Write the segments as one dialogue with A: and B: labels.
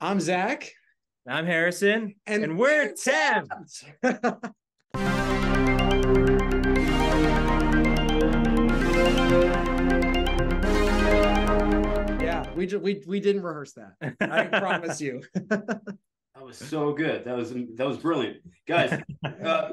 A: I'm Zach.
B: I'm Harrison.
A: And
B: we're TEMPT.
A: Yeah, we didn't rehearse that. I promise you.
C: That was so good. That was brilliant. Guys,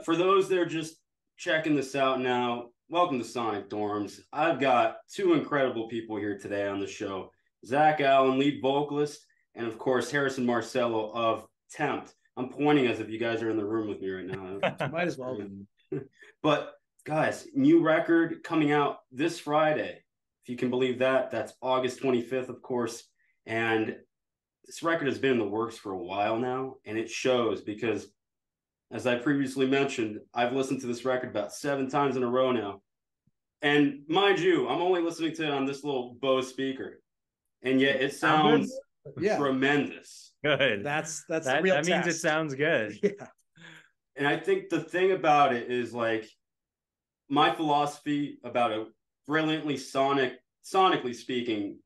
C: for those that are just checking this out now, welcome to Sonic Dorms. I've got two incredible people here today on the show. Zach Allen, lead vocalist, and of course, Harrison Marcello of TEMPT. I'm pointing as if you guys are in the room with me right now.
A: Might as well.
C: But guys, new record coming out this Friday. If you can believe that, that's August 25th, of course. And this record has been in the works for a while now, and it shows because, as I previously mentioned, I've listened to this record about 7 times in a row now. And mind you, I'm only listening to it on this little Bose speaker, and yet it sounds tremendous.
B: Good.
A: That's
B: that
A: real
B: means
A: test.
B: it sounds good.
A: Yeah.
C: And I think the thing about it is, like, my philosophy about a brilliantly sonically speaking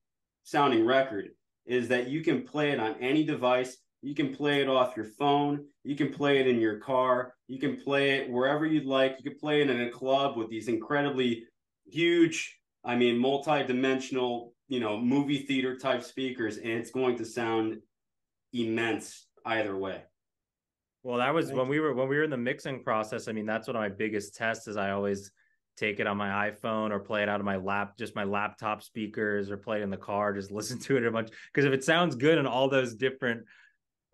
C: sounding record is that you can play it on any device. You can play it off your phone. You can play it in your car. You can play it wherever you'd like. You can play it in a club with these incredibly huge, multi-dimensional, movie theater type speakers, and it's going to sound immense either way.
B: Well, that was when we were in the mixing process. I mean, that's one of my biggest tests is I always take it on my iPhone or play it out of my laptop speakers, or play it in the car, just listen to it a bunch. Because if it sounds good in all those different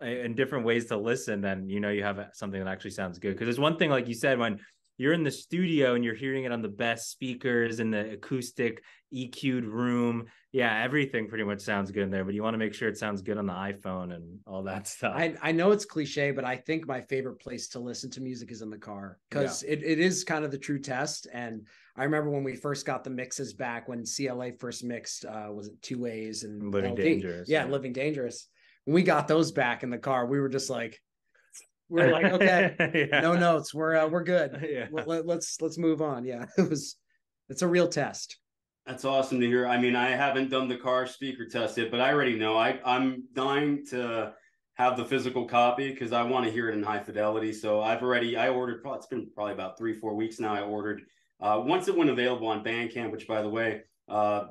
B: ways to listen, then you have something that actually sounds good. Because there's one thing, like you said, when you're in the studio and you're hearing it on the best speakers in the acoustic EQ'd room, yeah, everything pretty much sounds good in there, but you want to make sure it sounds good on the iPhone and all that stuff.
A: I know it's cliche, but I think my favorite place to listen to music is in the car, because it is kind of the true test. And I remember when we first got the mixes back, when CLA first mixed, was it 2 A's and
B: Living
A: LP?
B: Dangerous.
A: Yeah, Living Dangerous. When we got those back in the car, we were just like, okay, no notes. We're good.
B: Yeah.
A: Let's move on. Yeah, it's a real test.
C: That's awesome to hear. I mean, I haven't done the car speaker test yet, but I already know. I'm dying to have the physical copy because I want to hear it in high fidelity. So I ordered, it's been probably about 3-4 weeks now. I ordered, once it went available on Bandcamp, which, by the way,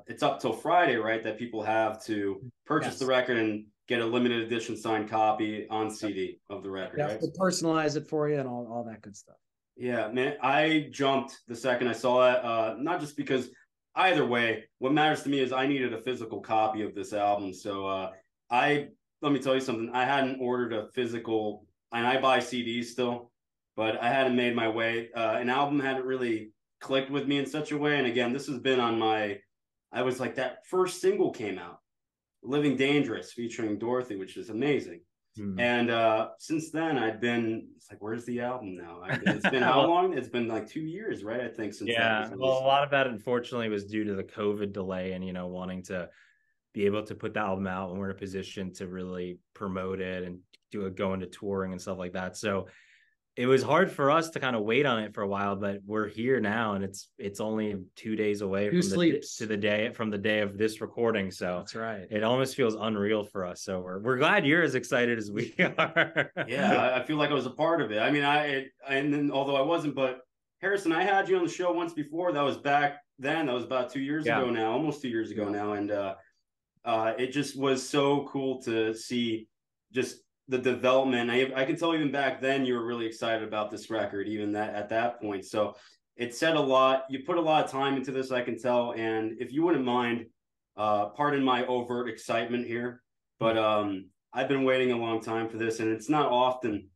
C: it's up till Friday, right? That people have to purchase the record and get a limited edition signed copy on CD of the record, right?
A: To personalize it for you and all that good stuff.
C: Yeah, man, I jumped the second I saw that, not just because either way, what matters to me is I needed a physical copy of this album. So let me tell you something. I hadn't ordered a physical, and I buy CDs still, but I hadn't made my way. An album hadn't really clicked with me in such a way. And again, this has been on I was like, that first single came out, Living Dangerous, featuring Dorothy, which is amazing. And since then, it's like, where's the album now? It's been how long? It's been like 2 years, right? I think since.
B: Yeah, well, a lot of that unfortunately was due to the COVID delay and wanting to be able to put the album out when we're in a position to really promote it and go into touring and stuff like that. So it was hard for us to kind of wait on it for a while, but we're here now, and it's only 2 days away from the day of this recording. So
A: that's right.
B: It almost feels unreal for us. So we're glad you're as excited as we are.
C: Yeah, I feel like I was a part of it. I mean, and then although I wasn't, but Harrison, I had you on the show once before. That was back then. That was about 2 years ago now, almost 2 years ago now, and it just was so cool to see just the development. I can tell even back then you were really excited about this record, even at that point. So it said a lot. You put a lot of time into this, I can tell. And if you wouldn't mind, pardon my overt excitement here, but I've been waiting a long time for this, and it's not often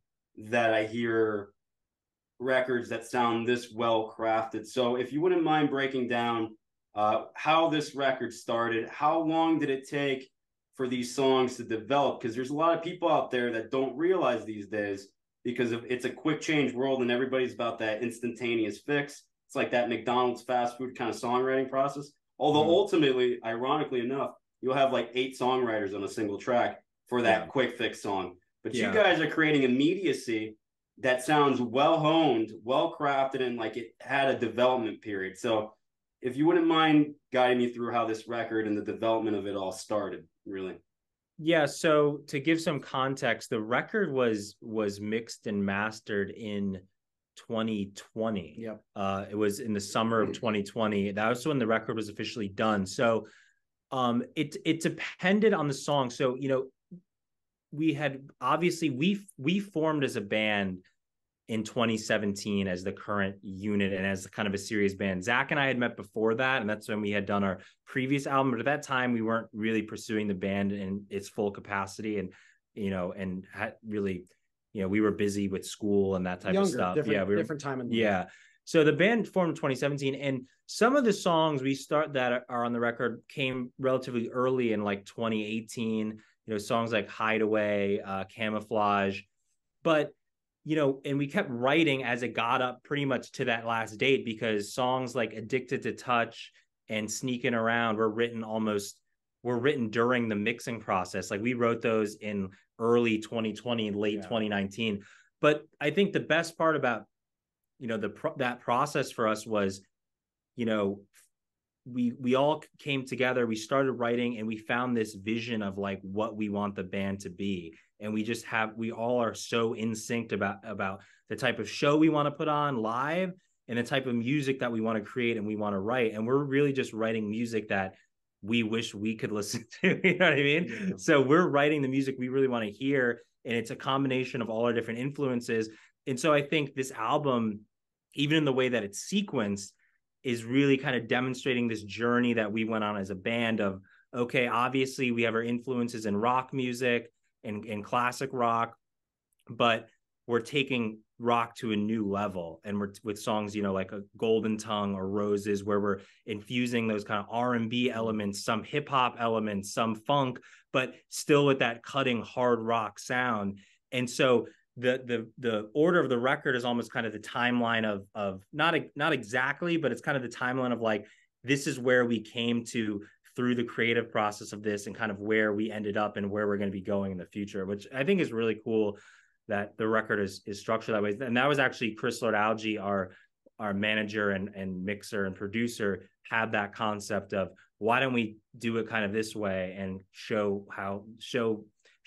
C: that I hear records that sound this well crafted. So if you wouldn't mind breaking down how this record started, how long did it take for these songs to develop? Because there's a lot of people out there that don't realize these days, because it's a quick change world and everybody's about that instantaneous fix. It's like that McDonald's fast food kind of songwriting process. Although ultimately, ironically enough, you'll have like 8 songwriters on a single track for that quick fix song. But you guys are creating immediacy that sounds well honed, well crafted, and like it had a development period. So if you wouldn't mind guiding me through how this record and the development of it all started, really.
B: Yeah, so to give some context, the record was mixed and mastered in 2020.
A: Yep.
B: It was in the summer of 2020. That was when the record was officially done. So it depended on the song. So, you know, we had obviously we formed as a band in 2017 as the current unit and as kind of a serious band. Zach and I had met before that, and that's when we had done our previous album. But at that time, we weren't really pursuing the band in its full capacity, and you know, and had really, you know, we were busy with school and that type of stuff.
A: Yeah, we were different time in life.
B: Yeah. So the band formed in 2017, and some of the songs that are on the record came relatively early in like 2018. You know, songs like Hideaway, Camouflage, but you know, and we kept writing as it got up pretty much to that last date, because songs like Addicted to Touch and Sneaking Around were written during the mixing process. Like we wrote those in early 2020 and late 2019. But I think the best part about, you know, that process for us was, you know, we all came together, we started writing, and we found this vision of like what we want the band to be. And we all are so in sync about the type of show we want to put on live and the type of music that we want to create and we want to write. And we're really just writing music that we wish we could listen to. You know what I mean? Yeah. So we're writing the music we really want to hear. And it's a combination of all our different influences. And so I think this album, even in the way that it's sequenced, is really kind of demonstrating this journey that we went on as a band of, okay, obviously we have our influences in rock music and classic rock, but we're taking rock to a new level. And we're with songs, you know, like a Golden Tongue or Roses, where we're infusing those kind of R&B elements, some hip hop elements, some funk, but still with that cutting hard rock sound. And so the order of the record is almost kind of the timeline of not exactly, but it's kind of the timeline of like, this is where we came to through the creative process of this, and kind of where we ended up and where we're going to be going in the future, which I think is really cool that the record is structured that way. And that was actually Chris Lord-Alge, our manager and mixer and producer, had that concept of, why don't we do it kind of this way and show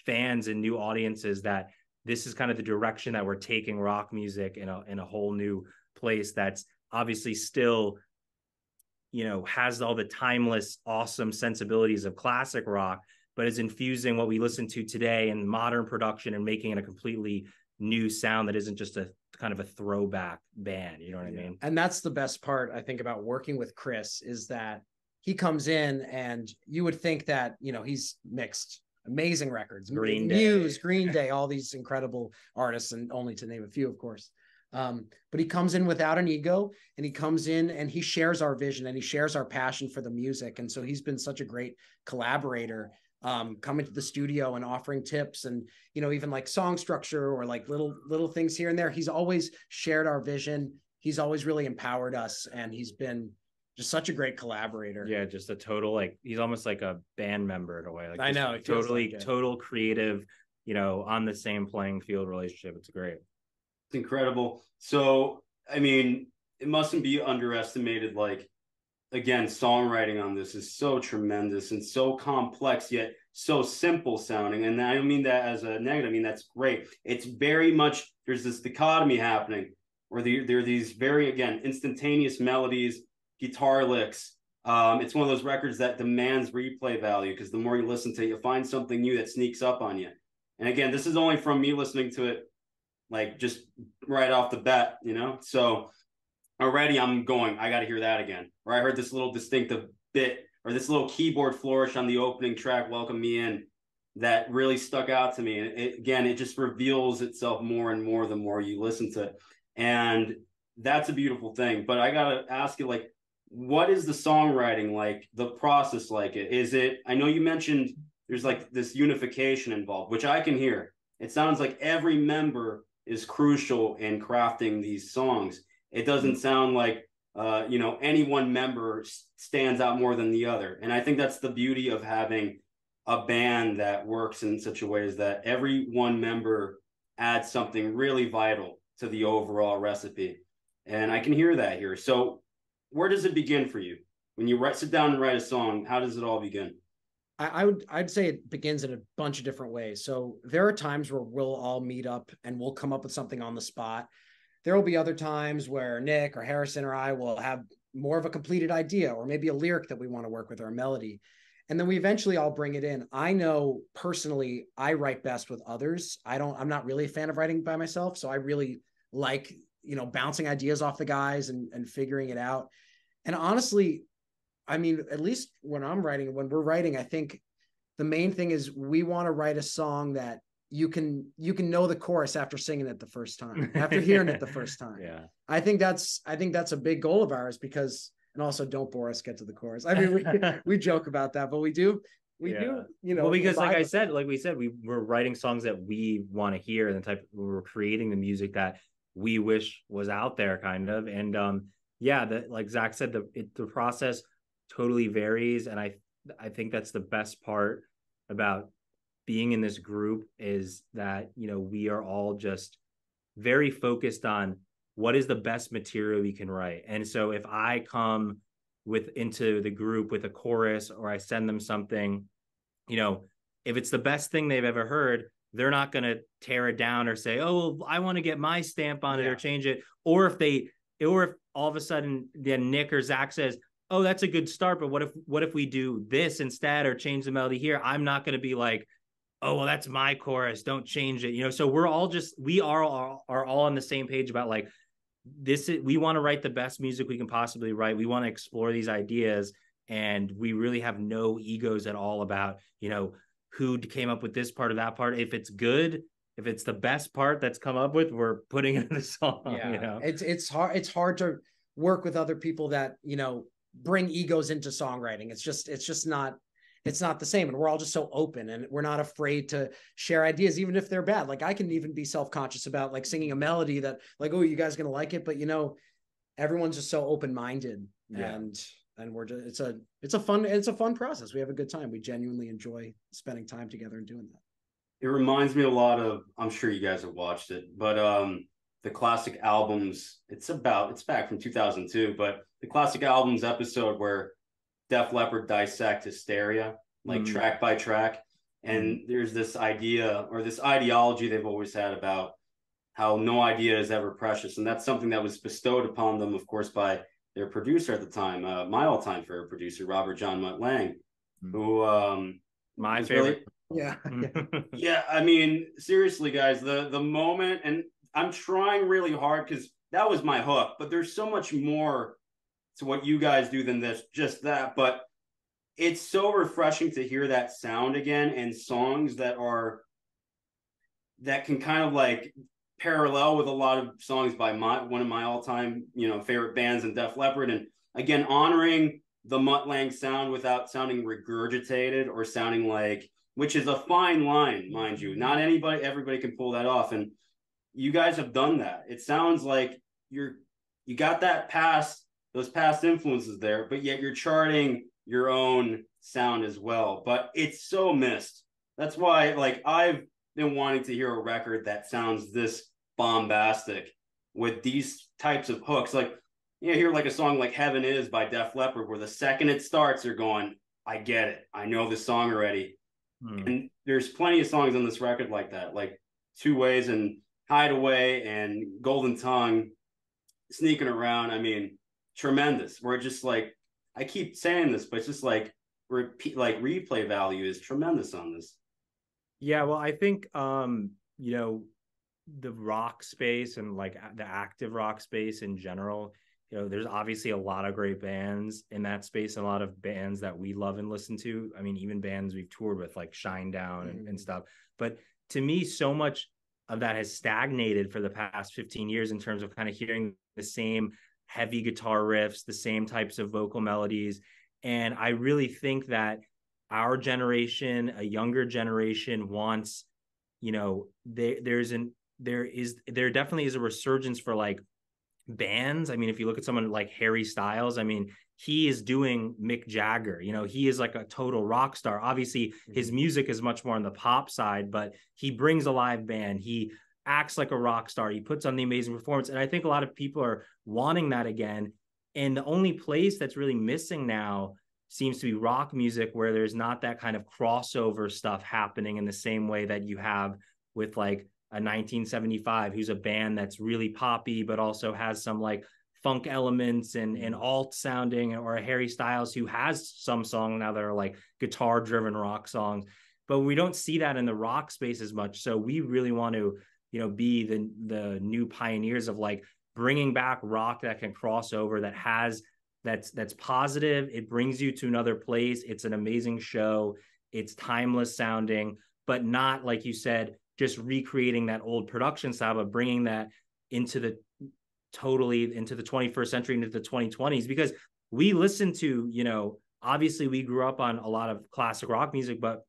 B: fans and new audiences that this is kind of the direction that we're taking rock music in a whole new place that's obviously still, you know, has all the timeless, awesome sensibilities of classic rock, but is infusing what we listen to today in modern production and making it a completely new sound that isn't just a kind of a throwback band. You know what I mean?
A: And that's the best part, I think, about working with Chris, is that he comes in and you would think that, you know, he's mixed amazing records, Muse, Green Day, all these incredible artists, and only to name a few, of course. But he comes in without an ego, and he comes in and he shares our vision and he shares our passion for the music. And so he's been such a great collaborator, coming to the studio and offering tips, and, you know, even like song structure or like little things here and there. He's always shared our vision. He's always really empowered us, and he's been just such a great collaborator.
B: Yeah, just a total, like, he's almost like a band member in a way. Like,
A: I know,
B: total creative, you know, on the same playing field relationship. It's great.
C: It's incredible. So, I mean, it mustn't be underestimated. Like, again, songwriting on this is so tremendous and so complex, yet so simple sounding. And I don't mean that as a negative. I mean, that's great. It's very much, there's this dichotomy happening where there are these very, again, instantaneous melodies, guitar licks. It's one of those records that demands replay value, because the more you listen to it, you'll find something new that sneaks up on you. And again, this is only from me listening to it, like, just right off the bat, you know? So already I'm going, I got to hear that again. Or I heard this little distinctive bit, or this little keyboard flourish on the opening track, Welcome Me In, that really stuck out to me. And it just reveals itself more and more the more you listen to it. And that's a beautiful thing. But I got to ask you, like, what is the songwriting like, the process like? Is it, I know you mentioned there's like this unification involved, which I can hear. It sounds like every member is crucial in crafting these songs. It doesn't sound like, you know, any one member stands out more than the other. And I think that's the beauty of having a band that works in such a way, is that every one member adds something really vital to the overall recipe. And I can hear that here. So where does it begin for you? When you sit down and write a song, how does it all begin?
A: I'd say it begins in a bunch of different ways. So there are times where we'll all meet up and we'll come up with something on the spot. There will be other times where Nick or Harrison or I will have more of a completed idea, or maybe a lyric that we want to work with, or a melody. And then we eventually all bring it in. I know personally, I write best with others. I'm not really a fan of writing by myself. So I really like, bouncing ideas off the guys and figuring it out. And honestly, I mean, at least when we're writing, I think the main thing is we want to write a song that you can know the chorus after singing it the first time, after hearing it the first time.
B: Yeah.
A: I think that's a big goal of ours, because, and also don't bore us, get to the chorus. I mean, we joke about that, but we do,
B: well, because like we said, we're writing songs that we want to hear, and we're creating the music that we wish was out there, kind of. And like Zach said, the process totally varies. And I think that's the best part about being in this group, is that, we are all just very focused on what is the best material we can write. And so if I come into the group with a chorus, or I send them something, if it's the best thing they've ever heard, they're not going to tear it down or say, oh, well, I want to get my stamp on it or change it. Or if all of a sudden then Nick or Zach says, oh, that's a good start, but what if we do this instead, or change the melody here? I'm not going to be like, oh, well, that's my chorus, don't change it. So we are all on the same page about like, we want to write the best music we can possibly write. We want to explore these ideas, and we really have no egos at all about, who came up with this part or that part. If it's good, if it's the best part that's come up with, we're putting it in the song.
A: Yeah. It's hard to work with other people that, bring egos into songwriting. It's just not the same. And we're all just so open, and we're not afraid to share ideas, even if they're bad. Like I can even be self-conscious about like singing a melody that like, oh, you guys going to like it. But everyone's just so open-minded, and we're just, it's a fun process. We have a good time. We genuinely enjoy spending time together and doing that.
C: It reminds me a lot of, I'm sure you guys have watched it, but the classic albums, it's back from 2002, but the classic albums episode where Def Leppard dissect Hysteria, like track by track. And there's this idea, or this ideology they've always had about how no idea is ever precious. And that's something that was bestowed upon them, of course, by their producer at the time, my all-time favorite producer, Robert John Mutt Lange, who
B: my favorite.
C: Yeah. I mean, seriously, guys, the moment, and I'm trying really hard because that was my hook, but there's so much more to what you guys do than just that. But it's so refreshing to hear that sound again, and songs that can kind of like parallel with a lot of songs by one of my all-time, favorite bands in Def Leppard. And again, honoring the Mutt Lange sound without sounding regurgitated or sounding like, which is a fine line, mind you. Not everybody can pull that off. And you guys have done that. It sounds like you got those past influences there, but yet you're charting your own sound as well. But it's so missed. That's why, like, I've been wanting to hear a record that sounds this bombastic with these types of hooks. Like, hear like a song like Heaven Is by Def Leppard, where the second it starts, you're going, I get it. I know this song already. And there's plenty of songs on this record like that, like Two Ways and Hideaway and Golden Tongue, Sneaking Around. I mean, tremendous. We're just like, I keep saying this, but it's just like replay value is tremendous on this.
B: Yeah, well, I think the rock space and like the active rock space in general, there's obviously a lot of great bands in that space, and a lot of bands that we love and listen to. I mean, even bands we've toured with like Shinedown and stuff. But to me, so much of that has stagnated for the past 15 years in terms of kind of hearing the same heavy guitar riffs, the same types of vocal melodies. And I really think that our generation, a younger generation, wants, there definitely is a resurgence for like bands. I mean, if you look at someone like Harry Styles, I mean, he is doing Mick Jagger. He is like a total rock star. Obviously, his music is much more on the pop side, but he brings a live band. He acts like a rock star. He puts on the amazing performance. And I think a lot of people are wanting that again. And the only place that's really missing now seems to be rock music, where there's not that kind of crossover stuff happening in the same way that you have with like a 1975, who's a band that's really poppy, but also has some like funk elements and alt sounding, or a Harry Styles who has some songs now that are like guitar driven rock songs. But we don't see that in the rock space as much. So we really want to, you know, be the new pioneers of like bringing back rock that can cross over, that's positive. It brings you to another place. It's an amazing show. It's timeless sounding, but not, like you said, just recreating that old production style, but bringing that into the 21st century, into the 2020s. Because we listen to, you know, obviously we grew up on a lot of classic rock music, but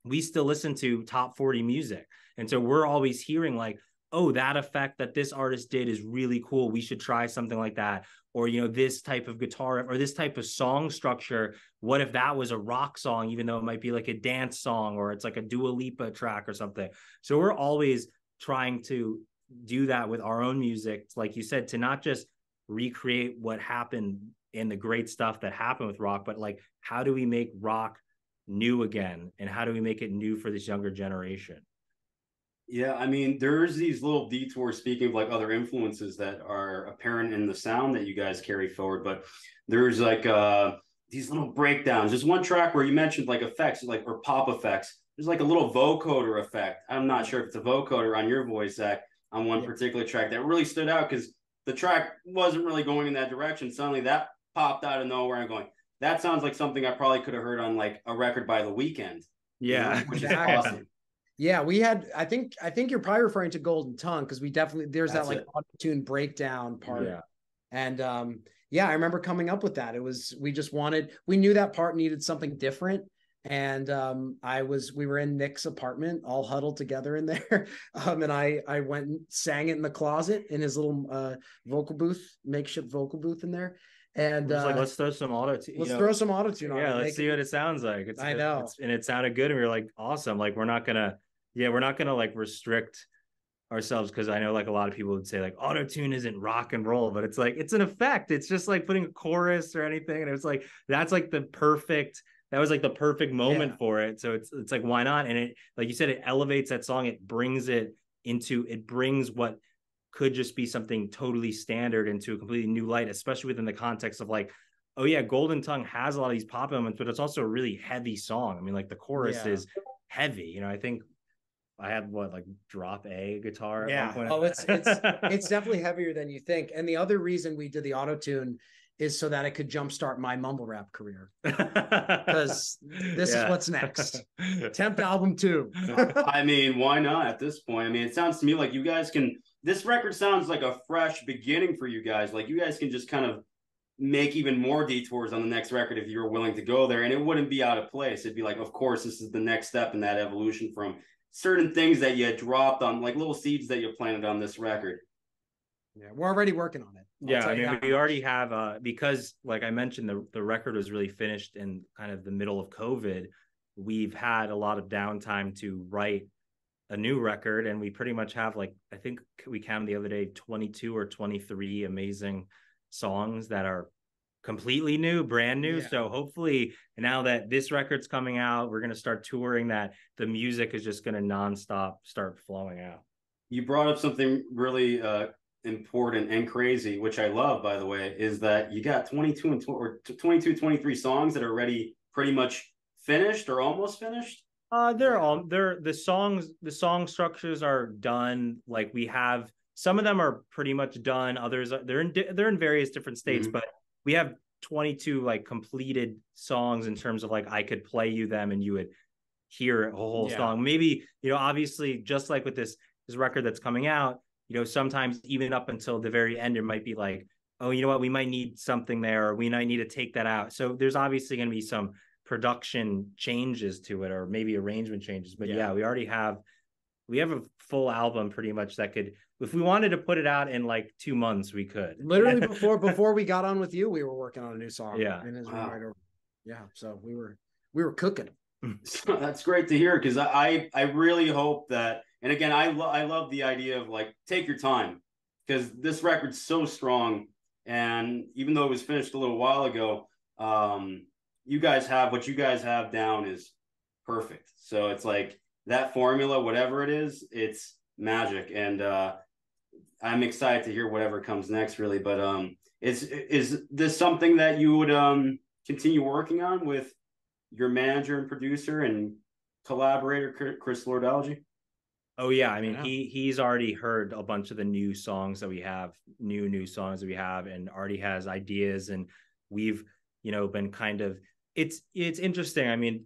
B: we still listen to top 40 music. And so we're always hearing like, oh, that effect that this artist did is really cool. We should try something like that. Or, you know, this type of guitar or this type of song structure. What if that was a rock song, even though it might be like a dance song, or it's like a Dua Lipa track or something. So we're always trying to do that with our own music, like you said, to not just recreate what happened in the great stuff that happened with rock, but like, how do we make rock new again? And how do we make it new for this younger generation?
C: Yeah, I mean, there's these little detours, speaking of like other influences that are apparent in the sound that you guys carry forward, but there's like these little breakdowns. There's one track where you mentioned like effects, like, or pop effects. There's like a little vocoder effect. I'm not sure if it's a vocoder on your voice, Zach, on one particular track that really stood out, because the track wasn't really going in that direction. Suddenly that popped out of nowhere and going, that sounds like something I probably could have heard on like a record by The Weeknd.
B: Yeah,
C: you know, which is awesome.
A: Yeah, we had, I think you're probably referring to Golden Tongue, because we definitely, there's that like auto-tune breakdown part. Yeah. And yeah, I remember coming up with that. It was, we knew that part needed something different. And we were in Nick's apartment, all huddled together in there. And I went and sang it in the closet in his little makeshift vocal booth in there. And
B: like, let's throw some auto-tune.
A: Throw some auto-tune on it.
B: Yeah, let's see what it sounds like. I know. And it sounded good. And we were like, awesome. Like, we're not gonna like restrict ourselves, because I know like a lot of people would say like auto-tune isn't rock and roll, but it's like, it's an effect. It's just like putting a chorus or anything. And it was like, that was like the perfect moment for it. So it's like, why not? And it, like you said, it elevates that song. It brings what could just be something totally standard into a completely new light, especially within the context of like, oh yeah, Golden Tongue has a lot of these pop elements, but it's also a really heavy song. I mean, like the chorus is heavy. You know, I think I had like drop A guitar.
A: Yeah. Oh, it's definitely heavier than you think. And the other reason we did the auto-tune is so that it could jumpstart my mumble rap career, because this is what's next. TEMPT album 2.
C: I mean, why not at this point? I mean, it sounds to me like you guys can, this record sounds like a fresh beginning for you guys. Like you guys can just kind of make even more detours on the next record if you were willing to go there, and it wouldn't be out of place. It'd be like, of course, this is the next step in that evolution from certain things that you had dropped on, like little seeds that you planted on this record.
A: Yeah, we're already working on it.
B: I mean, we already have, because like I mentioned, the record was really finished in kind of the middle of COVID. We've had a lot of downtime to write a new record, and we pretty much have, like, I think we counted the other day, 22 or 23 amazing songs that are completely new, brand new. Yeah. So hopefully now that this record's coming out, we're going to start touring, that the music is just going to nonstop start flowing out.
C: You brought up something really important and crazy, which I love, by the way, is that you got 23 songs that are already pretty much finished or almost finished.
B: The song structures are done. Like, we have, some of them are pretty much done, others they're in various different states, but we have 22 like completed songs in terms of like, I could play you them and you would hear a whole song. Maybe, you know, obviously, just like with this record that's coming out, you know, sometimes even up until the very end, it might be like, oh, you know what, we might need something there, or we might need to take that out. So there's obviously going to be some production changes to it, or maybe arrangement changes. But we already have, we have a full album pretty much that could, if we wanted to put it out in like 2 months, we could.
A: Literally before we got on with you, we were working on a new song.
B: Yeah.
A: In his room right over. Yeah. So we were cooking.
C: So that's great to hear, because I really hope that, and again, I love the idea of like, take your time, because this record's so strong, and even though it was finished a little while ago, you guys have what you guys have down is perfect. So it's like that formula, whatever it is, it's magic. And I'm excited to hear whatever comes next, really. But is this something that you would continue working on with your manager and producer and collaborator, Chris Lordology?
B: Oh yeah, I mean he's already heard a bunch of the new songs that we have, new songs that we have, and already has ideas. And we've been kind of it's interesting. I mean,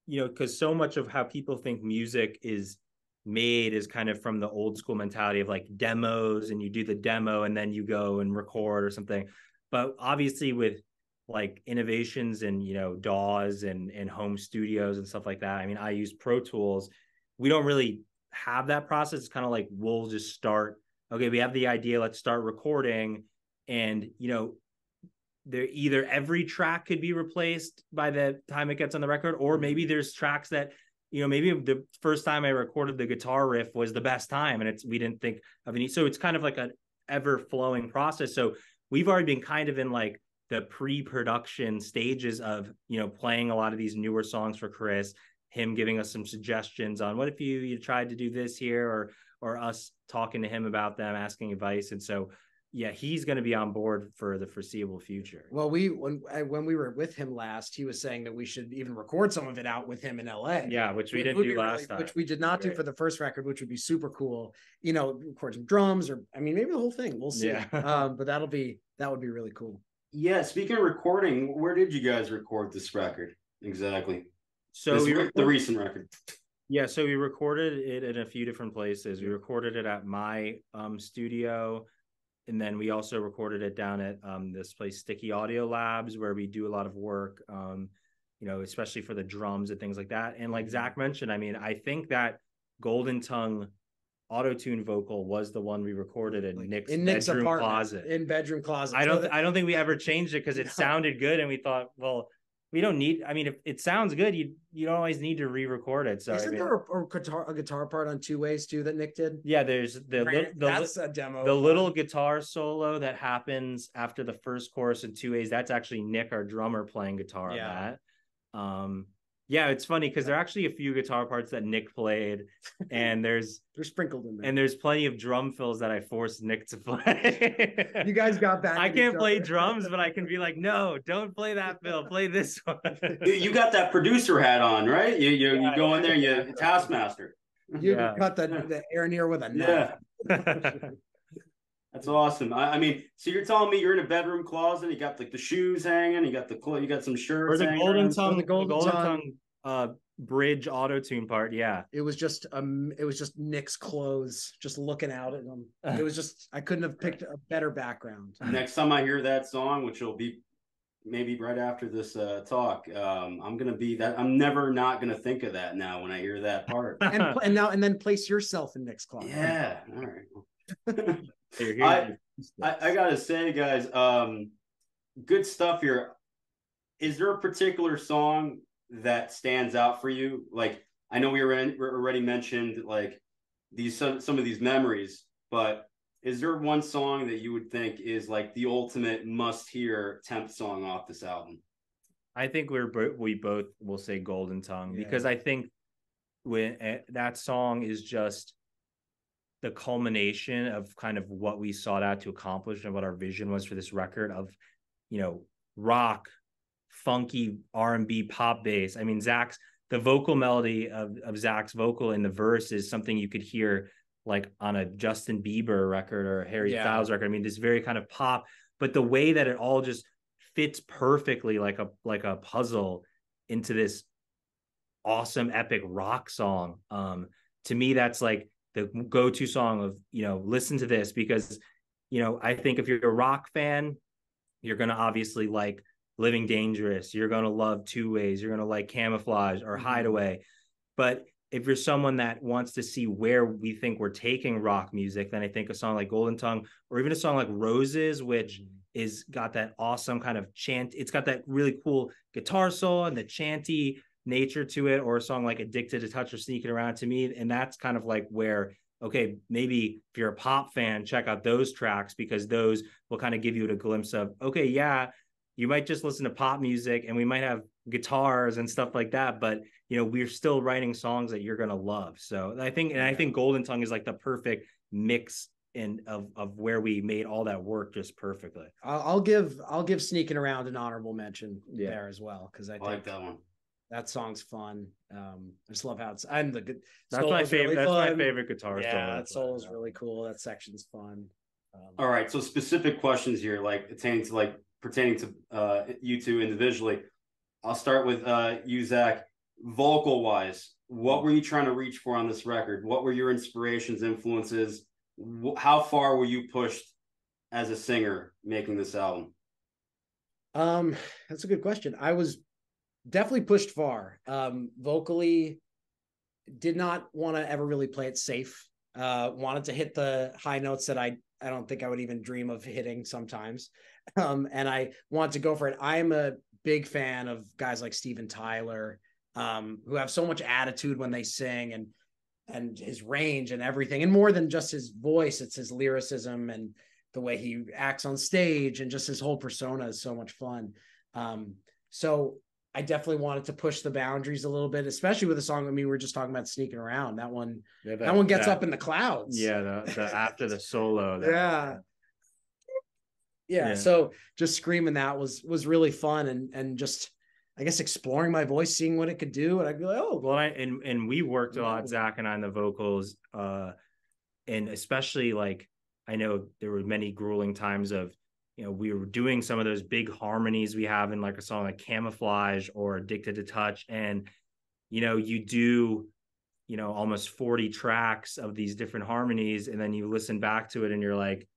B: because so much of how people think music is made is kind of from the old school mentality of like demos, and you do the demo and then you go and record or something. But obviously with like innovations and DAWs and home studios and stuff like that, I mean, I use Pro Tools. We don't really have that process. It's kind of like we'll just start, okay, we have the idea, let's start recording. And there either every track could be replaced by the time it gets on the record, or maybe there's tracks that maybe the first time I recorded the guitar riff was the best time, and we didn't think of any. So it's kind of like an ever flowing process. So we've already been kind of in like the pre-production stages of playing a lot of these newer songs for Chris, him giving us some suggestions on what if you tried to do this here, or us talking to him about them, asking advice. And so yeah, he's going to be on board for the foreseeable future.
A: Well, when we were with him last, he was saying that we should even record some of it out with him in LA.
B: Yeah, which we didn't do last time.
A: Which we did not do for the first record, which would be super cool. Record some drums, or I mean, maybe the whole thing. We'll see. Yeah. But that would be really cool.
C: Yeah. Speaking of recording, where did you guys record this record exactly?
B: So
C: the recent record.
B: Yeah, so we recorded it in a few different places. We recorded it at my studio. And then we also recorded it down at this place, Sticky Audio Labs, where we do a lot of work, especially for the drums and things like that. And like Zach mentioned, I mean, I think that Golden Tongue auto-tune vocal was the one we recorded in Nick's bedroom closet.
A: In bedroom closet.
B: I don't think we ever changed it because it sounded good, and we thought, well, we don't need. I mean, if it sounds good, you don't always need to re-record it. So
A: isn't there a guitar part on Two Ways too that Nick did?
B: Yeah, there's
A: that's a demo.
B: The little guitar solo that happens after the first chorus in Two Ways. That's actually Nick, our drummer, playing guitar on that. Yeah, it's funny because there are actually a few guitar parts that Nick played, and they're
A: sprinkled in there.
B: And there's plenty of drum fills that I forced Nick to play.
A: You guys got back.
B: I can't play drums, but I can be like, no, don't play that fill. Play this one.
C: You got that producer hat on, right? You go in there, you taskmaster.
A: You cut the air near with a knife.
C: Yeah. That's awesome. I mean, so you're telling me you're in a bedroom closet, you got like the shoes hanging, you got some shirts.
B: Or the Golden Tongue bridge auto-tune part. Yeah.
A: It was just Nick's clothes, just looking out at them. It was just, I couldn't have picked a better background.
C: Next time I hear that song, which will be maybe right after this talk, I'm never not gonna think of that now when I hear that part.
A: and then place yourself in Nick's closet.
C: Yeah. All right. I gotta say, guys, good stuff here. Is there a particular song that stands out for you? Like, I know we already mentioned like some of these memories, but is there one song that you would think is like the ultimate must-hear TEMPT song off this album?
B: I think we both will say Golden Tongue, because I think when that song is just the culmination of kind of what we sought out to accomplish and what our vision was for this record of, rock, funky R&B, pop bass. I mean, the vocal melody of Zach's vocal in the verse is something you could hear like on a Justin Bieber record or Harry Styles record. I mean, this very kind of pop, but the way that it all just fits perfectly like a puzzle into this awesome epic rock song. To me, that's like the go-to song of, listen to this, because, I think if you're a rock fan, you're going to obviously like Living Dangerous. You're going to love Two Ways. You're going to like Camouflage or Hideaway. But if you're someone that wants to see where we think we're taking rock music, then I think a song like Golden Tongue, or even a song like Roses, which is got that awesome kind of chant. It's got that really cool guitar solo and the chanty nature to it, or a song like Addicted to Touch or Sneaking Around, to me. And that's kind of like where, okay, maybe if you're a pop fan, check out those tracks, because those will kind of give you a glimpse of, okay, yeah, you might just listen to pop music and we might have guitars and stuff like that, but we're still writing songs that you're going to love. So I think Golden Tongue is like the perfect mix of where we made all that work just perfectly.
A: I'll give Sneaking Around an honorable mention there as well, because I think
C: like that one.
A: That song's fun. I just love how it's. And the
B: that's my favorite. That's my favorite guitar solo.
A: Yeah, that solo is really cool. That section's fun.
C: All right, so specific questions here, like pertaining to you two individually. I'll start with you, Zach. Vocal wise, what were you trying to reach for on this record? What were your inspirations, influences? How far were you pushed as a singer making this album?
A: That's a good question. I was definitely pushed far. Vocally, did not want to ever really play it safe. Wanted to hit the high notes that I don't think I would even dream of hitting sometimes. And I want to go for it. I'm a big fan of guys like Steven Tyler, who have so much attitude when they sing, and his range and everything, and more than just his voice, it's his lyricism and the way he acts on stage, and just his whole persona is so much fun. So I definitely wanted to push the boundaries a little bit, especially with a song. I mean, we were just talking about Sneaking Around. That one gets up in the clouds.
B: Yeah, the after the solo.
A: Yeah. So just screaming that was really fun, and just, I guess, exploring my voice, seeing what it could do. And I'd be like, oh,
B: well, and we worked a lot, Zach and I, on the vocals, and especially, like, I know there were many grueling times of, we were doing some of those big harmonies we have in like a song like Camouflage or Addicted to Touch, and you do almost 40 tracks of these different harmonies, and then you listen back to it and you're like,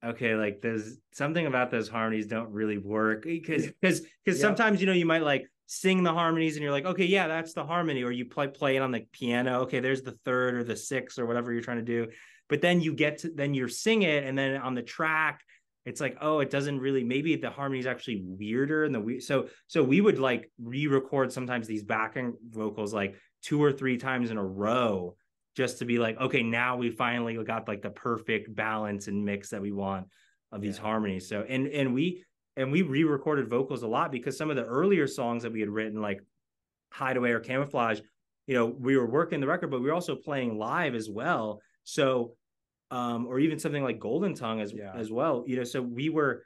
B: okay, like there's something about those harmonies don't really work, because sometimes you might like sing the harmonies and you're like, okay, yeah, that's the harmony, or you play it on the piano, okay, there's the third or the sixth or whatever you're trying to do, but then you sing it, and then on the track it's like, oh, it doesn't really, maybe the harmony is actually weirder, and so we would like re-record sometimes these backing vocals like 2 or 3 times in a row, just to be like, okay, now we finally got like the perfect balance and mix that we want of these harmonies. So, and we re-recorded vocals a lot, because some of the earlier songs that we had written, like Hideaway or Camouflage, we were working the record, but we were also playing live as well. So, or even something like Golden Tongue as well, so we were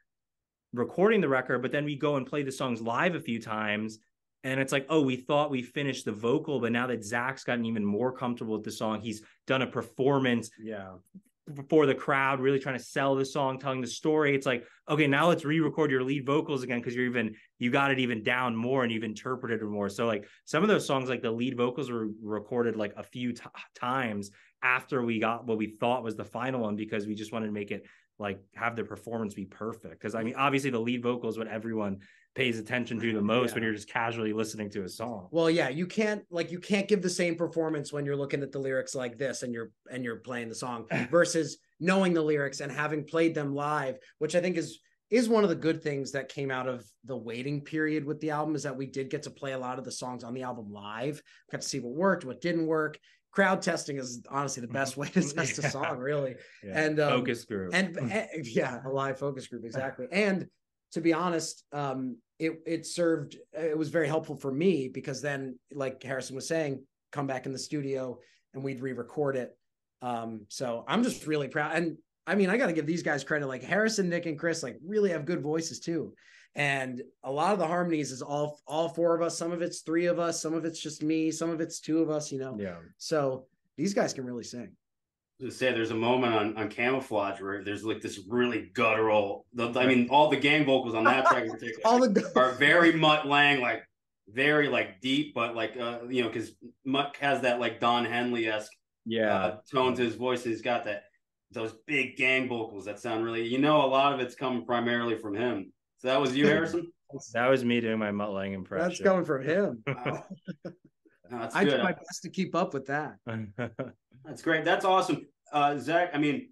B: recording the record, but then we go and play the songs live a few times. And it's like, oh, we thought we finished the vocal, but now that Zach's gotten even more comfortable with the song, he's done a performance for the crowd, really trying to sell the song, telling the story. It's like, okay, now let's re-record your lead vocals again, because you got it even down more and you've interpreted it more. So like some of those songs, like the lead vocals were recorded like a few times after we got what we thought was the final one, because we just wanted to make it like have the performance be perfect. Because I mean, obviously the lead vocal is what everyone pays attention to the most when you're just casually listening to a song.
A: Well, yeah, you can't give the same performance when you're looking at the lyrics like this and you're playing the song versus knowing the lyrics and having played them live, which I think is one of the good things that came out of the waiting period with the album, is that we did get to play a lot of the songs on the album live. Got to see what worked, what didn't work. Crowd testing is honestly the best way to test a song, really. And
B: focus group,
A: and a live focus group, exactly. And to be honest, it was very helpful for me, because then, like Harrison was saying, come back in the studio and we'd re-record it. So I'm just really proud. And I mean, I got to give these guys credit. Like Harrison, Nick, and Chris, like really have good voices too. And a lot of the harmonies is all 4 of us. Some of it's 3 of us. Some of it's just me. Some of it's 2 of us,
B: Yeah.
A: So these guys can really sing.
C: To say, there's a moment on Camouflage where there's like this really guttural. I mean, all the gang vocals on that track in particular are very Mutt Lange, like very like deep, but like because Mutt has that like Don Henley-esque tone to his voice. He's got those big gang vocals that sound really, a lot of it's coming primarily from him. So that was you, Harrison?
B: That was me doing my Mutt Lange impression.
A: That's coming from him.
C: Wow. No,
A: I do my best to keep up with that.
C: That's great. That's awesome. Zach, I mean,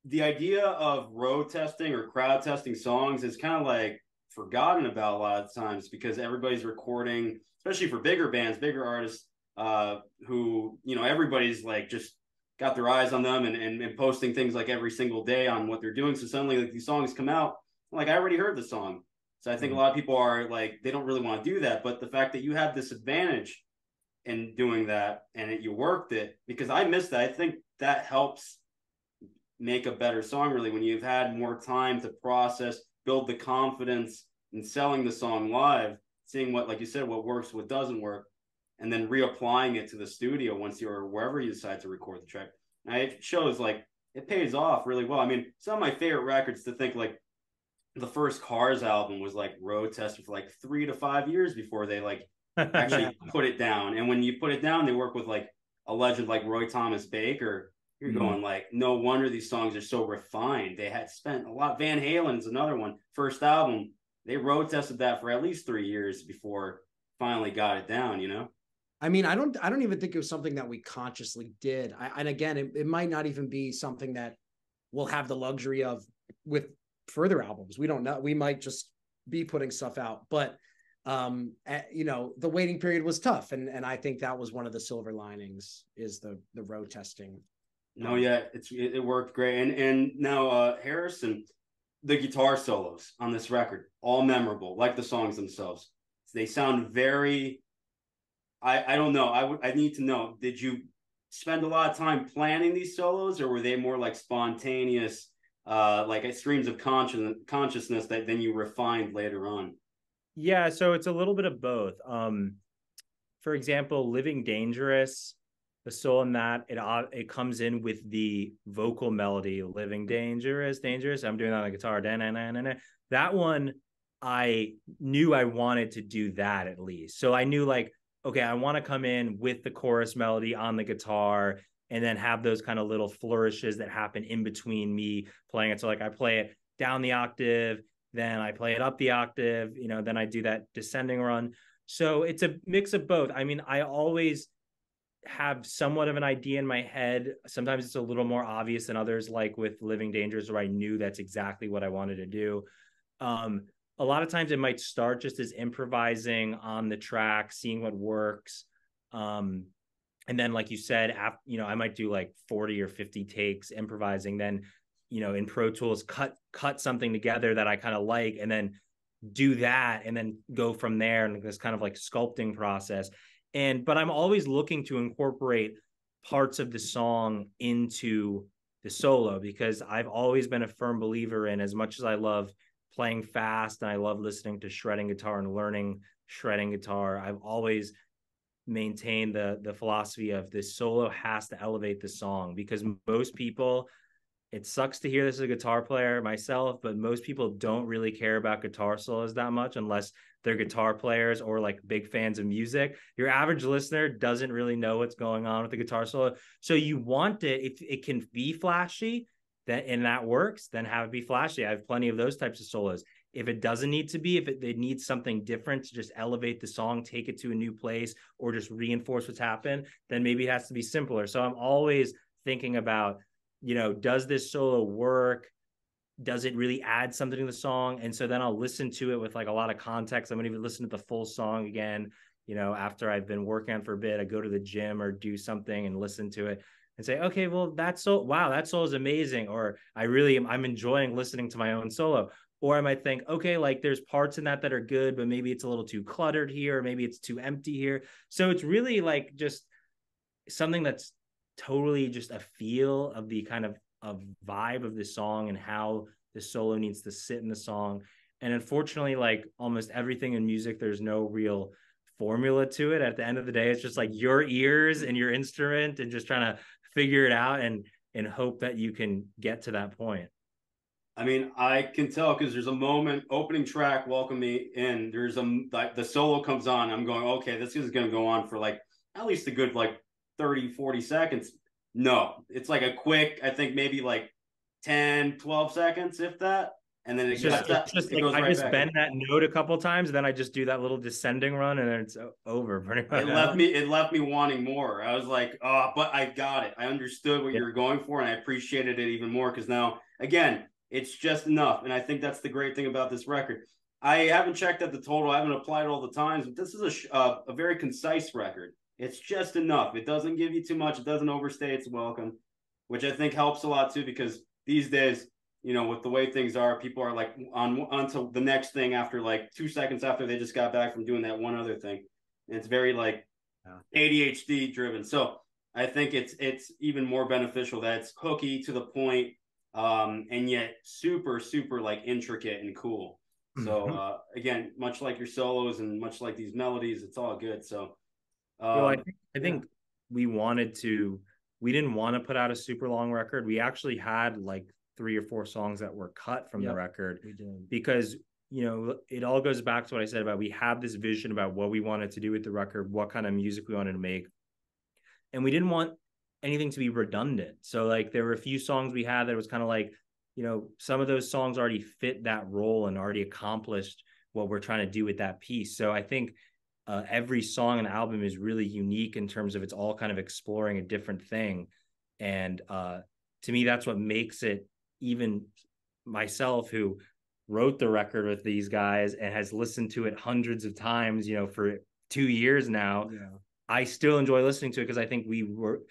C: the idea of road testing or crowd testing songs is kind of like forgotten about a lot of times, because everybody's recording, especially for bigger bands, bigger artists, who, everybody's like just got their eyes on them and posting things like every single day on what they're doing. So suddenly like these songs come out, like I already heard the song. So I think a lot of people are like, they don't really want to do that. But the fact that you have this advantage in doing that and you worked it, because I missed that. I think that helps make a better song, really, when you've had more time to process, build the confidence in selling the song live, seeing what, like you said, what works, what doesn't work, and then reapplying it to the studio once you're wherever you decide to record the track. And it shows like it pays off really well. I mean, some of my favorite records, to think like the first Cars album was like road tested for like 3 to 5 years before they like actually put it down. And when you put it down, they work with like a legend like Roy Thomas Baker. You're going like, no wonder these songs are so refined. They had spent a lot. Van Halen's another one. First album, they road tested that for at least 3 years before finally got it down, you know?
A: I mean, I don't even think it was something that we consciously did. And again, it might not even be something that we'll have the luxury of with further albums. We don't know. We might just be putting stuff out, but you know, the waiting period was tough. And I think that was one of the silver linings, is the road testing.
C: No, yeah, it worked great. And now Harrison, the guitar solos on this record, all memorable, like the songs themselves. They sound very, I don't know. I need to know, did you spend a lot of time planning these solos, or were they more like spontaneous, like streams of consciousness that then you refined later on?
B: Yeah, so it's a little bit of both. For example, Living Dangerous, the solo in that, it comes in with the vocal melody, Living Dangerous, Dangerous. I'm doing that on the guitar. That one, I knew I wanted to do that at least. So I knew like, okay, I want to come in with the chorus melody on the guitar and then have those kind of little flourishes that happen in between me playing it. So like I play it down the octave, then I play it up the octave, you know, then I do that descending run. So it's a mix of both. I mean, I always have somewhat of an idea in my head. Sometimes it's a little more obvious than others, like with Living Dangerous, where I knew that's exactly what I wanted to do. A lot of times it might start just as improvising on the track, seeing what works. And then, like you said, you know, I might do like 40 or 50 takes improvising. Then, you know, in Pro Tools, cut something together that I kind of like, and then do that, and then go from there. And this kind of like sculpting process. But I'm always looking to incorporate parts of the song into the solo, because I've always been a firm believer in, as much as I love playing fast and I love listening to shredding guitar and learning shredding guitar, I've always maintained the philosophy of this solo has to elevate the song, because most people, it sucks to hear this as a guitar player myself, but most people don't really care about guitar solos that much unless they're guitar players or like big fans of music. Your average listener doesn't really know what's going on with the guitar solo. So you want it, if it can be flashy, and that works, then have it be flashy. I have plenty of those types of solos. If it doesn't need to be, if it needs something different to just elevate the song, take it to a new place, or just reinforce what's happened, then maybe it has to be simpler. So I'm always thinking about, you know, does this solo work? Does it really add something to the song? And so then I'll listen to it with like a lot of context. I'm going to even listen to the full song again, you know, after I've been working on for a bit. I go to the gym or do something and listen to it and say, okay, well, that solo is amazing. Or I'm enjoying listening to my own solo. Or I might think, okay, like there's parts in that are good, but maybe it's a little too cluttered here, or maybe it's too empty here. So it's really like just something that's totally just a feel of the kind of vibe of the song and how the solo needs to sit in the song. And unfortunately, like almost everything in music, there's no real formula to it. At the end of the day, it's just like your ears and your instrument and just trying to figure it out and hope that you can get to that point.
C: I mean, I can tell because there's a moment, opening track, Welcome Me In. There's like the solo comes on. I'm going, okay, this is going to go on for like at least a good like 30, 40 seconds. No, it's like a quick, I think maybe like 10, 12 seconds, if that. And then it goes
B: I
C: right
B: just
C: back.
B: bend that note a couple times, and then I just do that little descending run, and then it's over pretty much.
C: It left me wanting more. I was like, oh, but I got it. I understood what you were going for, and I appreciated it even more because now, again, it's just enough. And I think that's the great thing about this record. I haven't checked at the total. I haven't applied all the times, but this is a very concise record. It's just enough. It doesn't give you too much. It doesn't overstay its welcome, which I think helps a lot too, because these days you know, with the way things are, people are like on to the next thing after like 2 seconds after they just got back from doing that one other thing. And it's very like ADHD driven. So I think it's even more beneficial that it's hooky to the point, and yet super, super like intricate and cool. So again, much like your solos and much like these melodies, it's all good. So
B: well, I think we didn't want to put out a super long record. We actually had like 3 or 4 songs that were cut from the record, because, you know, it all goes back to what I said about, we have this vision about what we wanted to do with the record, what kind of music we wanted to make. And we didn't want anything to be redundant. So like there were a few songs we had that was kind of like, you know, some of those songs already fit that role and already accomplished what we're trying to do with that piece. So I think every song and album is really unique in terms of it's all kind of exploring a different thing. And to me, that's what makes it, even myself who wrote the record with these guys and has listened to it hundreds of times, you know, for 2 years now, I still enjoy listening to it, because I think we were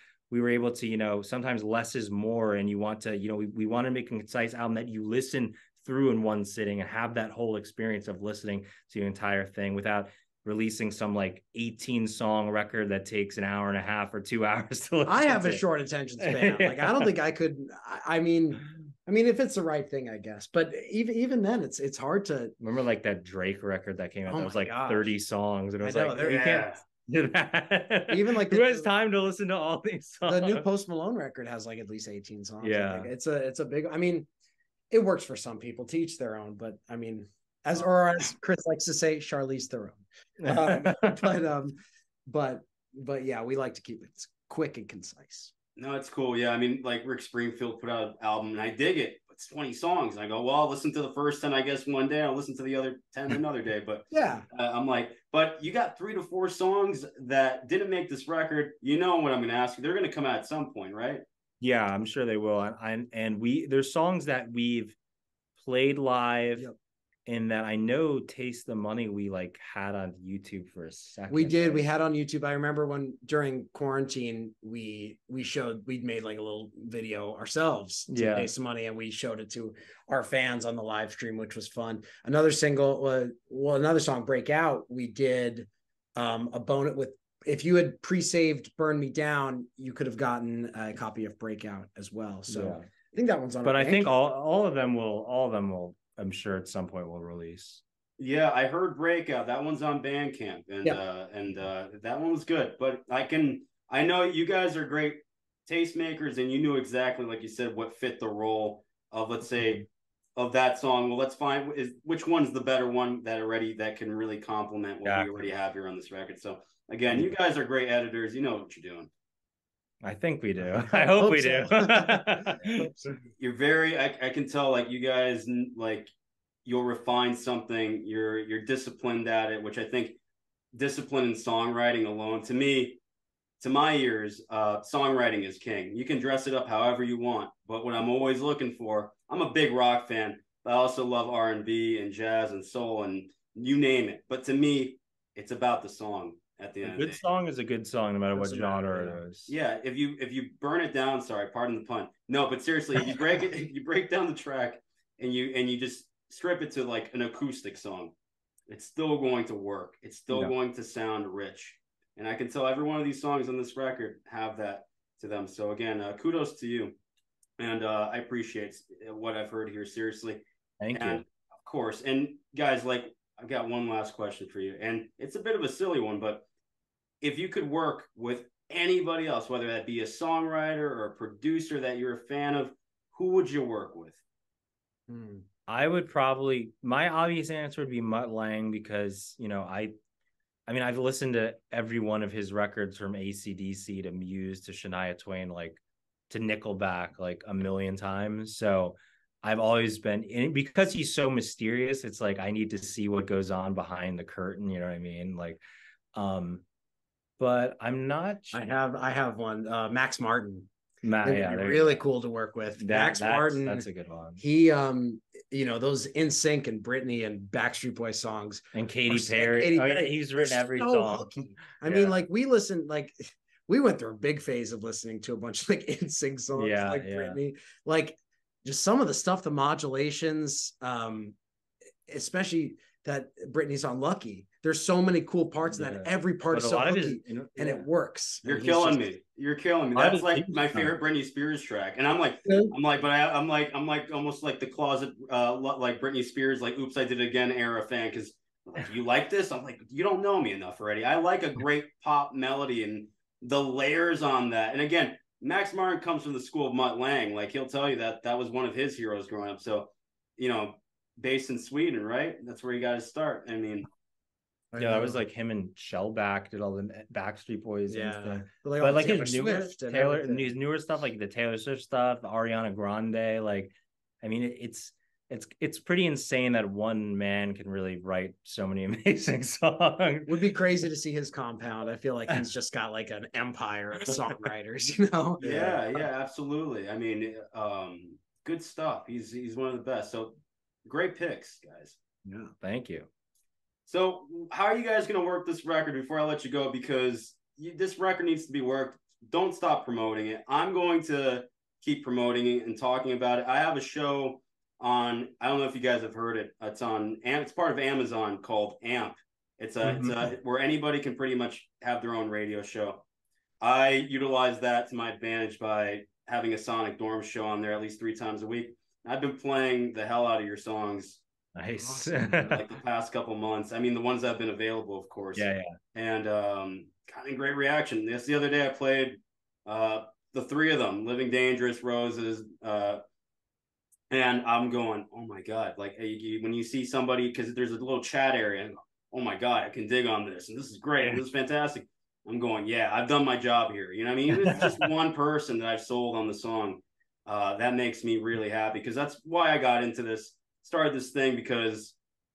B: able to, you know, sometimes less is more, and you want to, you know, we want to make a concise album that you listen through in one sitting and have that whole experience of listening to the entire thing without releasing some like 18 song record that takes an hour and a half or 2 hours to listen.
A: I have a short attention span. Like, I don't think I could. I mean, if it's the right thing, I guess. But even then, it's hard to
B: remember like that Drake record that came out. That was like 30 songs, and it was like
A: you
B: can't do that. Even like who has time to listen to all these songs?
A: The new Post Malone record has like at least 18 songs.
B: Yeah,
A: it's a big. I mean, it works for some people, to each their own. But I mean, as Chris likes to say, Charlize Theron. But yeah, we like to keep it quick and concise.
C: No, it's cool. Yeah, I mean, like Rick Springfield put out an album, and I dig it. It's 20 songs. And I go, well, I'll listen to the first 10, I guess, one day. I'll listen to the other 10 another day. But
A: yeah,
C: I'm like, but you got 3 to 4 songs that didn't make this record. You know what I'm going to ask you? They're going to come out at some point, right?
B: Yeah, I'm sure they will. And there's songs that we've played live. Yep. And that I know Taste the Money we like had on YouTube for a second.
A: We did. We had on YouTube. I remember when during quarantine we'd made like a little video ourselves to Taste the Money, and we showed it to our fans on the live stream, which was fun. Another song, Breakout, we did a bonus with. If you had pre-saved Burn Me Down, you could have gotten a copy of Breakout as well. So I think that one's on.
B: But I think all of them will. I'm sure at some point we'll release.
C: Yeah, I heard Breakout. That one's on Bandcamp, and that one was good. But I know you guys are great tastemakers, and you knew exactly, like you said, what fit the role of, let's say, of that song. Well, let's find which one's the better one that can really complement what we already have here on this record. So again, you guys are great editors. You know what you're doing.
B: I think we do. I hope we do.
C: You're very, I can tell, like, you guys, like, you'll refine something. You're disciplined at it, which I think discipline in songwriting alone, to me, to my ears, songwriting is king. You can dress it up however you want, but what I'm always looking for, I'm a big rock fan, but I also love R&B and jazz and soul and you name it. But to me, it's about the song. At the end,
B: a good song is a good song, no matter what genre it is.
C: Yeah, if you burn it down, sorry, pardon the pun. No, but seriously, if you break it, if you break down the track and you just strip it to like an acoustic song, it's still going to work. It's still going to sound rich, and I can tell every one of these songs on this record have that to them. So again, kudos to you, and I appreciate what I've heard here. Seriously,
B: thank you.
C: Of course, and guys, like, I've got one last question for you, and it's a bit of a silly one, but if you could work with anybody else, whether that be a songwriter or a producer that you're a fan of, who would you work with?
B: I would probably, my obvious answer would be Mutt Lange, because, you know, I mean, I've listened to every one of his records from AC/DC to Muse to Shania Twain, like to Nickelback, like a million times. So I've always been in, because he's so mysterious. It's like, I need to see what goes on behind the curtain. You know what I mean? Like, but I'm not.
A: I have one. Max Martin.
B: Really
A: cool to work with. Max Martin.
B: That's a good one.
C: He,
A: you know, those NSYNC and Britney and Backstreet Boys songs,
B: and Katy Perry. He's written every song.
A: I mean, like, we went through a big phase of listening to a bunch of like NSYNC songs, Britney, like. just some of the stuff, the modulations, especially that Britney's on Lucky. There's so many cool parts in that. Every part is so hooky, and it works.
C: You're killing me. You're killing me. That's like my favorite Britney Spears track. And I'm like, almost like the closet, like Britney Spears, like Oops, I Did It Again era fan. Because like, you like this? I'm like, you don't know me enough already. I like a great pop melody and the layers on that. And again, Max Martin comes from the school of Mutt Lange. Like he'll tell you that was one of his heroes growing up. So, you know, based in Sweden, right? That's where you got to start. I mean,
B: yeah, that was like him and Shellback did all the Backstreet Boys.
A: Yeah,
B: and stuff.
A: but
B: like
A: Taylor
B: his newer
A: Swift and
B: his newer stuff, like the Taylor Swift stuff, the Ariana Grande. Like, I mean, it's pretty insane that one man can really write so many amazing songs.
A: Would be crazy to see his compound. I feel like he's just got like an empire of songwriters, you know?
C: Yeah, absolutely. I mean, good stuff. He's one of the best. So great picks, guys.
B: Yeah, thank you.
C: So how are you guys going to work this record before I let you go? Because this record needs to be worked. Don't stop promoting it. I'm going to keep promoting it and talking about it. I have a show on, I don't know if you guys have heard it. It's part of Amazon called AMP. It's where anybody can pretty much have their own radio show. I utilize that to my advantage by having a Sonic Dorm show on there at least 3 times a week. I've been playing the hell out of your songs.
B: Nice.
C: Awesome. Like the past couple months. I mean, the ones that have been available, of course.
B: Yeah.
C: And kind of great reaction. The other day I played the 3 of them, Living Dangerous, Roses, and I'm going, oh my God. Like when you see somebody, because there's a little chat area, and oh my God, I can dig on this. And this is great. And this is fantastic. I'm going, yeah, I've done my job here. You know what I mean? Even if it's just one person that I've sold on the song, that makes me really happy, because that's why I got into this. Started this thing because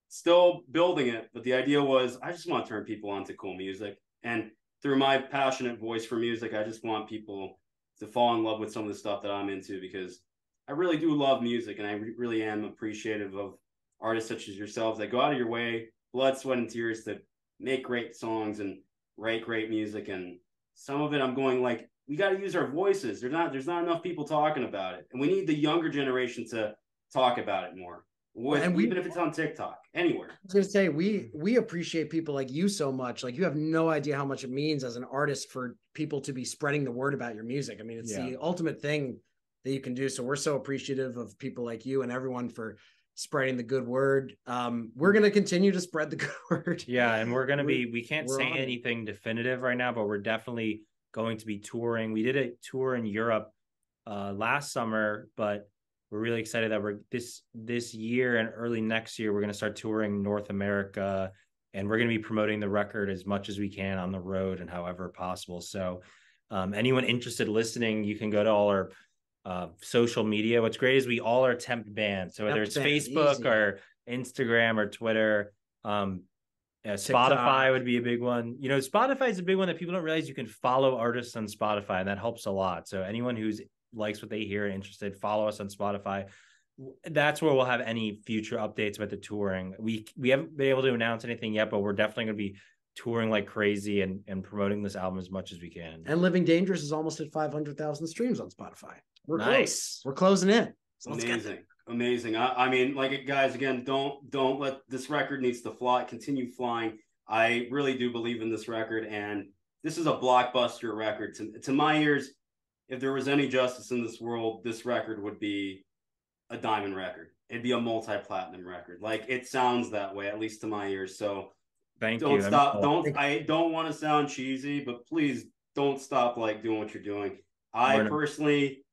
C: still building it, but the idea was I just want to turn people on to cool music, and through my passionate voice for music, I just want people to fall in love with some of the stuff that I'm into, because I really do love music, and I really am appreciative of artists such as yourselves that go out of your way, blood, sweat, and tears to make great songs and write great music. And some of it I'm going like, we got to use our voices. There's not enough people talking about it, and we need the younger generation to talk about it more. Even if it's on TikTok, anywhere.
A: I was gonna say we appreciate people like you so much. Like, you have no idea how much it means as an artist for people to be spreading the word about your music. I mean, it's the ultimate thing that you can do. So we're so appreciative of people like you and everyone for spreading the good word. We're gonna continue to spread the good word.
B: Yeah, and we can't say anything definitive right now, but we're definitely going to be touring. We did a tour in Europe last summer, but we're really excited that we're this year and early next year, we're going to start touring North America, and we're going to be promoting the record as much as we can on the road and however possible. So anyone interested listening, you can go to all our social media. What's great is we all are TEMPT bands. So whether it's Facebook or Instagram or Twitter, Spotify would be a big one. You know, Spotify is a big one that people don't realize you can follow artists on Spotify, and that helps a lot. So anyone who's likes what they hear and interested, follow us on Spotify. That's where we'll have any future updates about the touring. We haven't been able to announce anything yet, but we're definitely going to be touring like crazy and promoting this album as much as we can.
A: And Living Dangerous is almost at 500,000 streams on Spotify. We're close. We're closing in.
C: So amazing. I mean, like, guys, again, don't let this record needs to fly. Continue flying. I really do believe in this record, and this is a blockbuster record to my ears. If there was any justice in this world, this record would be a diamond record. It'd be a multi-platinum record. Like, it sounds that way, at least to my ears. So don't stop. I don't want to sound cheesy, but please don't stop like doing what you're doing. I personally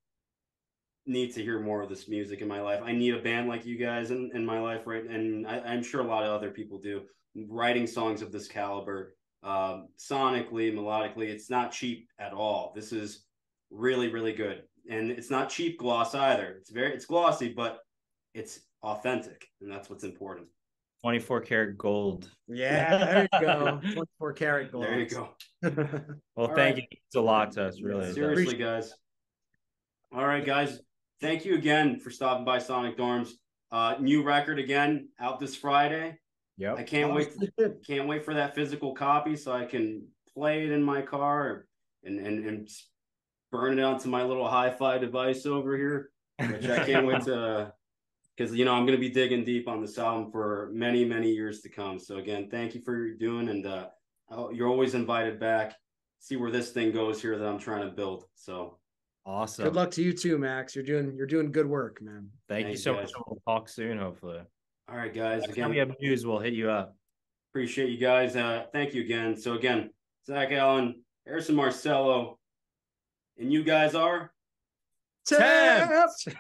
C: need to hear more of this music in my life. I need a band like you guys in my life, right? And I'm sure a lot of other people do. Writing songs of this caliber, sonically, melodically, it's not cheap at all. This is really, really good. And it's not cheap gloss either. It's glossy, but it's authentic, and that's what's important.
B: 24 karat gold.
A: Yeah, there you go. 24 karat gold.
C: There you go.
B: Well, thank you. It's a lot to us, really.
C: Seriously, guys. All right, guys. Thank you again for stopping by Sonic Dorms. New record again out this Friday.
B: Yep.
C: I can't wait for that physical copy so I can play it in my car and burn it onto my little hi-fi device over here. which I can't wait to, because I'm going to be digging deep on this album for many, many years to come. So again, thank you for doing, and you're always invited back. See where this thing goes here that I'm trying to build. So
B: awesome.
A: Good luck to you too, Max. You're doing good work, man.
B: Thank you so much. We'll talk soon, hopefully.
C: All right, guys.
B: Next time we have news, we'll hit you up.
C: Appreciate you guys. Thank you again. So again, Zach Allen, Harrison Marcello, and you guys are
A: TEMPT.